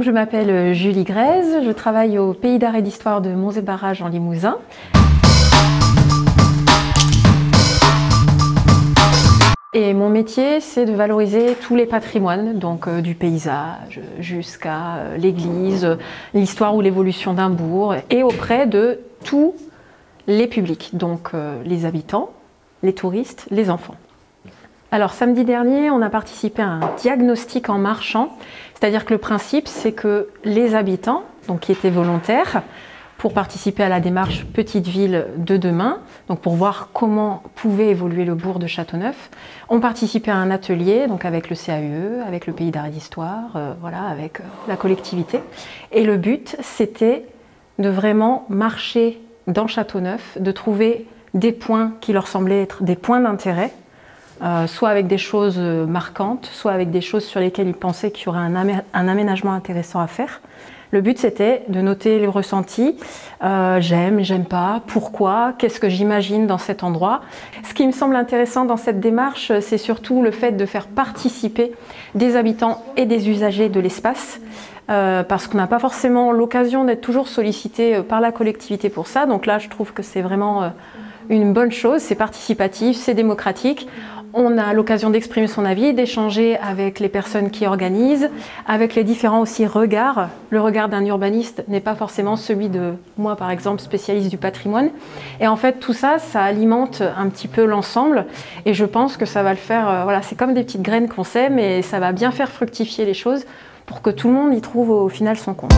Je m'appelle Julie Grèze, je travaille au Pays d'Art et d'Histoire de Monts et Barrages en Limousin. Et mon métier, c'est de valoriser tous les patrimoines, donc du paysage jusqu'à l'église, l'histoire ou l'évolution d'un bourg, et auprès de tous les publics, donc les habitants, les touristes, les enfants. Alors samedi dernier, on a participé à un diagnostic en marchant, c'est-à-dire que le principe, c'est que les habitants, donc qui étaient volontaires, pour participer à la démarche Petite Ville de demain, donc pour voir comment pouvait évoluer le bourg de Châteauneuf, ont participé à un atelier donc avec le CAUE, avec le Pays d'Art et d'Histoire, voilà, avec la collectivité. Et le but, c'était de vraiment marcher dans Châteauneuf, de trouver des points qui leur semblaient être des points d'intérêt, soit avec des choses marquantes, soit avec des choses sur lesquelles ils pensaient qu'il y aurait un aménagement intéressant à faire. Le but, c'était de noter les ressentis, j'aime, j'aime pas, pourquoi, qu'est-ce que j'imagine dans cet endroit. Ce qui me semble intéressant dans cette démarche, c'est surtout le fait de faire participer des habitants et des usagers de l'espace, parce qu'on n'a pas forcément l'occasion d'être toujours sollicité par la collectivité pour ça. Donc là, je trouve que c'est vraiment une bonne chose, c'est participatif, c'est démocratique. On a l'occasion d'exprimer son avis, d'échanger avec les personnes qui organisent, avec les différents aussi regards. Le regard d'un urbaniste n'est pas forcément celui de moi, par exemple, spécialiste du patrimoine. Et en fait, tout ça, ça alimente un petit peu l'ensemble. Et je pense que ça va le faire, voilà, c'est comme des petites graines qu'on sème et ça va bien faire fructifier les choses pour que tout le monde y trouve au final son compte.